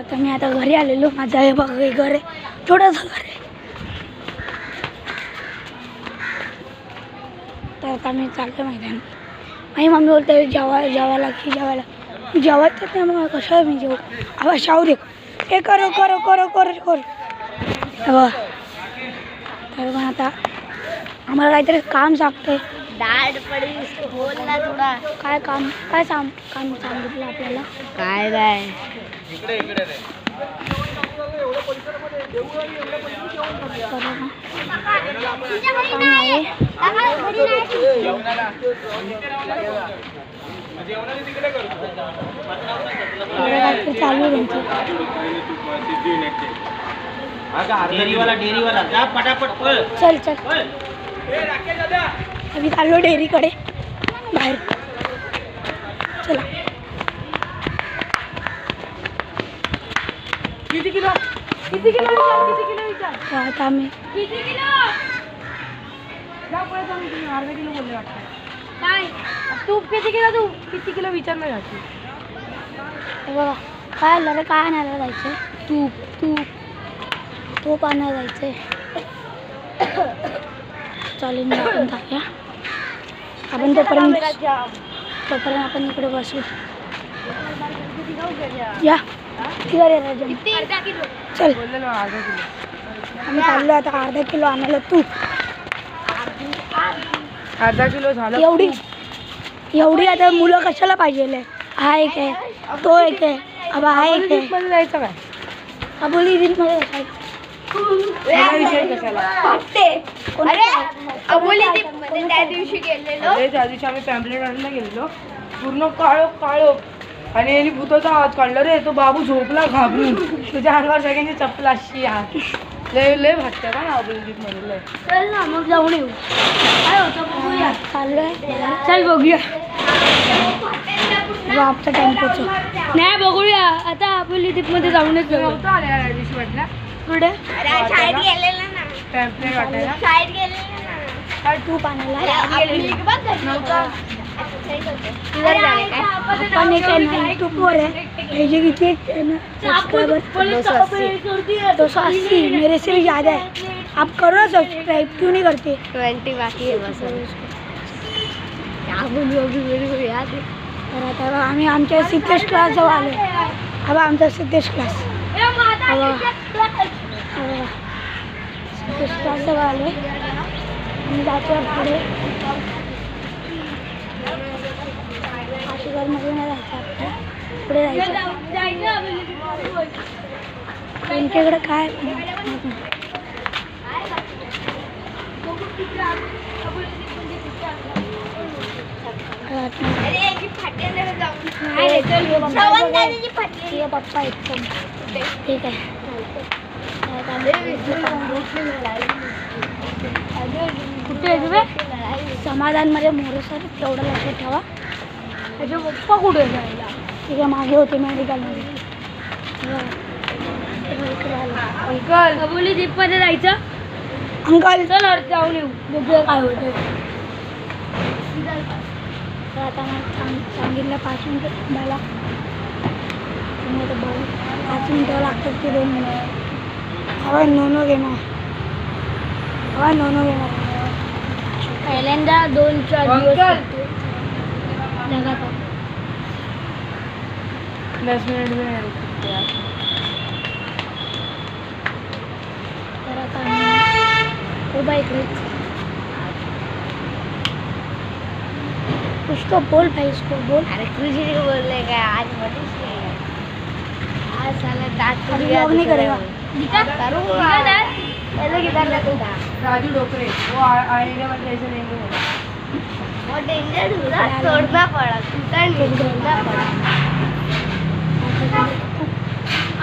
आता मी आता घरी आलेलो. माझं हे बघ हे घर आहे, छोटंसं घर आहे. तर आता मी चालतो मैदान. माझी मम्मी बोलते जेवायला जेवायचं नाही मग कसं मी जेवू. आवाज शाहू दे हे करो करो करो करो करो. तर पण आता आम्हाला काहीतरी काम सांगतंय. दाढ पडी बोल ना थोडा. काय काम काम सांगितलं आपल्याला. काय नाही चालू आहे चल चल आम्ही चाललो डेअरीकडे बाहेर. चला किती किलो आता आम्ही अर्धा किलो बोलले वाटतं. काय तूप किती किलो विचार नाही घातली. हे बघा काय आलं रे. काय आणायला जायचं. तूप आणायला जायचंय. चालेल आपण जाऊया. आपण तोपर्यंत आपण इकडे बसू. या चल आम्ही चाललो आता अर्धा किलो आणायला तूप. अर्धा किलो झालं. एवढी आता मुलं कशाला पाहिजे. हा एक आहे तो एक आहे अब हा एक आहे. जायचं काय अबोली मध्ये जायचं. त्या दिवशी आम्ही पॅम्पलेट आणायला गेलेलो. पूर्ण काळो आणि यांनी भूताचा आवाज काढला रे. तो बाबू झोपला घाबरून. तुझ्या अंगावर सगळ्यांची चप्पल अशी लय भाटतं का ना अबोलीत मध्ये लय. चल ना मग जाऊन येऊ. काय होतं बघूया. चाललोय चल बघूया. आमचा टेम्पोचं नाही बघूया आता. अबोली मध्ये जाऊनच नव्हतं आल्या त्या दिवशी वाटलं. पुढे शाळेत गेलेला ना पॅम्पलेट वाटायला. शाळेत गेलेला ना तूप आणायला नव्हतं. आपण एक आहे यूट्यूबवर है किती सब्सक्राइबर 280. मेरे से भी ज़्यादा है. आप करो ना सब्सक्राइब क्यों नहीं करते. 20 बाकी है बस. क्या बोलू अभी मेरे को याद है. तर आता आम्ही आमच्या सिद्धेश क्लास जवळ आलो. हा बा आमचा सिद्धेश क्लास. सिद्धेश क्लास जवळ आलो. आम्ही जातो पुढे. मध्ये नाही जायचं आपल्याला. पुढे जायचं. त्यांच्याकडे काय पप्पा एकदम ठीक आहे. कुठे समाधानमध्ये मोरे सर तेवढं लक्षात ठेवा. त्याचे पप्पा कुठे जायला. ठीक आहे मागे होते मेडिकलमध्ये. अंकल अबोली दीपमध्ये जायचं. अंकल चल जाऊन येऊ बघूया काय होतं. तर आता सांगितलं 5 मिनिटं थांबायला. 5 मिनिटं लागतात की 2 मिनिटं. हवा नोनो घेणार. पहिल्यांदा 2-4 दिवस 10 मिनिट भी नाही रुकते यार. तर आता उभा इकडेच. कुछ तो बोल भाई इसको बोल. अरे कृषि को बोल रहे क्या आज मनीष नहीं. आज साला दांत टूट गया. नहीं करेगा. करूँगा पहले किधर लगता. राजू डोकरे वो आएगा मतलब ऐसे नहीं होगा. वो डेंजर हुआ तोड़ना पड़ा. टूटना पड़ा.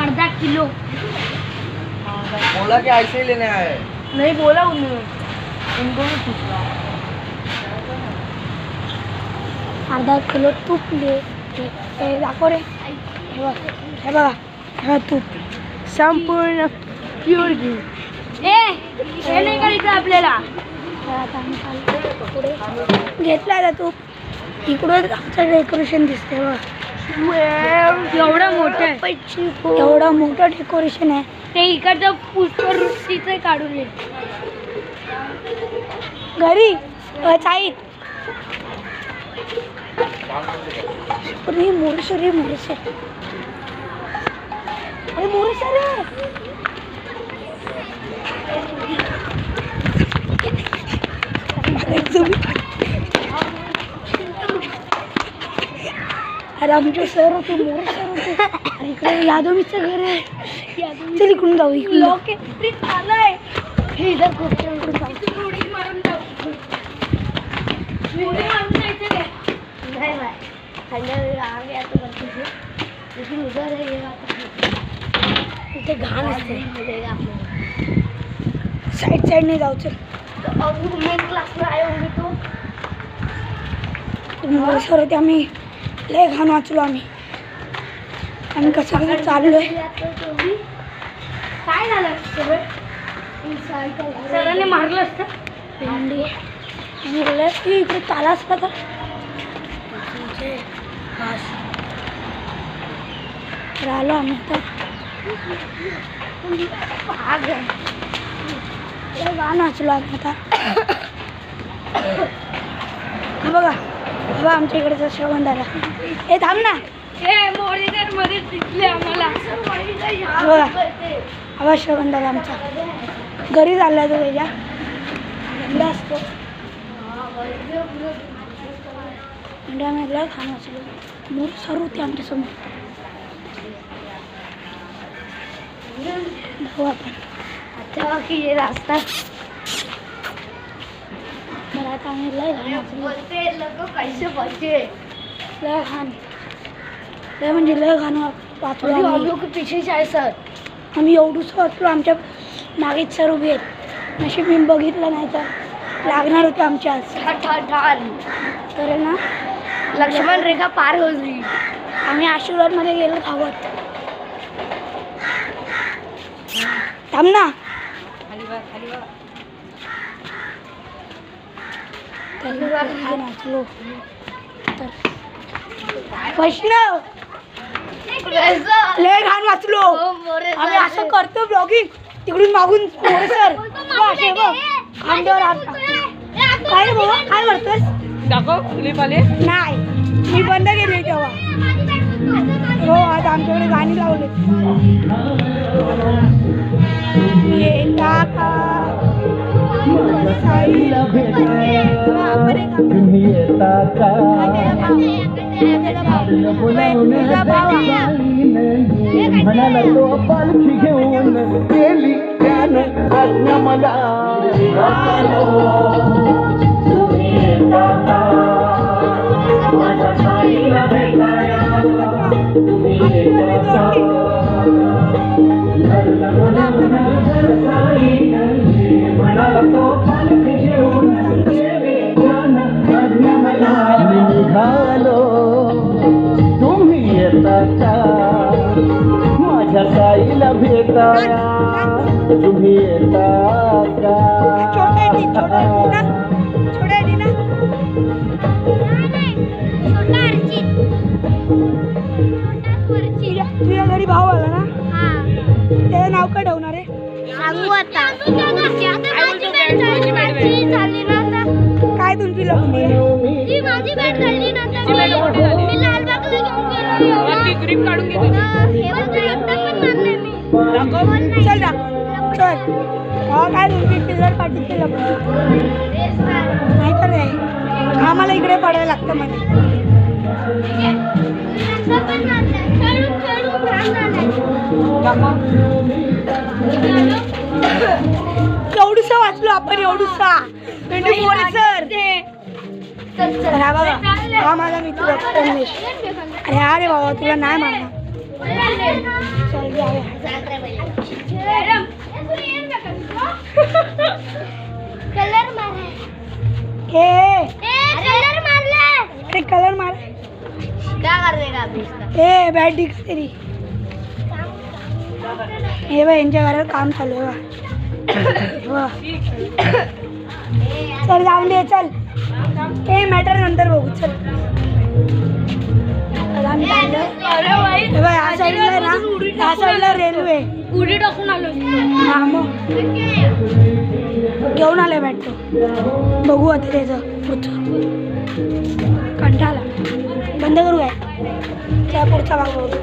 अर्धा किलो बोला कि ऐसे ही लेने आए. नहीं बोला उन्होंने. उनको भी पूछा. अर्धा किलो तूप ले. दाखव रे. हे बघा हा तूप संपूर्ण प्युअर घी. हे नाही करायचं आपल्याला. घेतला आता तूप. इकडून आमचं डेकोरेशन दिसते बघ. एवढा मोठं आहे, एवढा मोठं डेकोरेशन आहे. ते इकडचं पुष्पवृष्टीचं काढून घे घरी चाईत मोरेश्वर रे मोरेश्वर अरे मोरेश्वर अरे आमचे सर होते मोरेश्वर होते. अरे इकडे यादवीचं घर आहे. चल इकडून जाऊ. इकडून आलाय हे इधर इकडून जाऊ. इथे घाण असते. साईडने जाऊ. चल मोरेश्वर होते. आम्ही लय घाण वाचलो. आम्ही कसं कसं चाललोय. काय झालं सरांनी मारलं असतं भेंडी आणि इकडे ताला असता तर राहिलो आम्ही आता गाणं वाचलो आम्ही आता. बघा बघा आमच्या इकडे श्रवण झाला. हे थांब ना मध्ये दिसले आम्हाला. बघा आवाज श्रवण झाला आमचा. घरी चालला तो त्याच्या अंडा असतो. अंड्यामधला खाणं असलो मोर सर्व होते आमच्यासमोर. जाऊ आपण आता की हे रास्ता. तर आता आम्ही लय घाण लय घाण लय म्हणजे लय घाण वाचलो. पिछे आहे सर. आम्ही एवढंच वाचलो. आमच्या मागेच सर उभे आहेत. नशीब मी बघितलं नाही तर लागणार होते आमच्या तर ना लक्ष्मण रेखा पार होती. आम्ही आशीर्वादमध्ये गेलो धावत. थांब ना नाचलो तर वैष्णव लय घाण वाचलो. आम्ही असं करतो ब्लॉगिंग. तिकडून मागून सर खांद्यावर काय रे बाबा काय करतोस. दाखव क्लिप आले नाही मी बंद केली तेव्हा. हो आता आमच्याकडे गाणी लावले. म्हणाला तो पालखी घेऊन गेली त्यानं आज्ञा मला. माझ्या साईला भेटाया म्हणाला तो पालखी घेऊन गेली त्यानं आज्ञा मला. निघालो तुम्ही येता का माझ्या साईला भेटाया तुम्ही येता का. तुझ्या घरी भाऊ आला ना त्याचं नाव काय ठेवणार आहे सांगू आता. काय तुमची लग्न माझी भेट झाली ना मी लालबागला घेऊन ग्रीप काढून घेतो. चल ना चल. काय तुमची सिल्वर पार्टीची लग्न नाही तर नाही आम्हाला इकडे पडायला लागतं मध्ये. एवढूसा वाचलो आपण एवढूसा. सर हा बाबा हा माझा मित्र रमेश. अरे अरे बाबा तुला नाही मारणार. चल कलर मारा. अरे कलर मार. क्या कर देगा अभी इसका? ए बैठी का तेरी. हे बघ यांच्या घरात काम चालू आहे बा. चल जाऊन दे चल. हे मॅटर नंतर बघू चल. आम्ही चाललोय. अरे बाई हे बघ, या साईडला आहे ना, या साईडला रेल्वे. उडी टाकून आलो हा मग घेऊन आले भेटतो. बघू आता त्याचं पुढचं. कंटाळा बंद करू काय त्या पुढचा भाग बघू.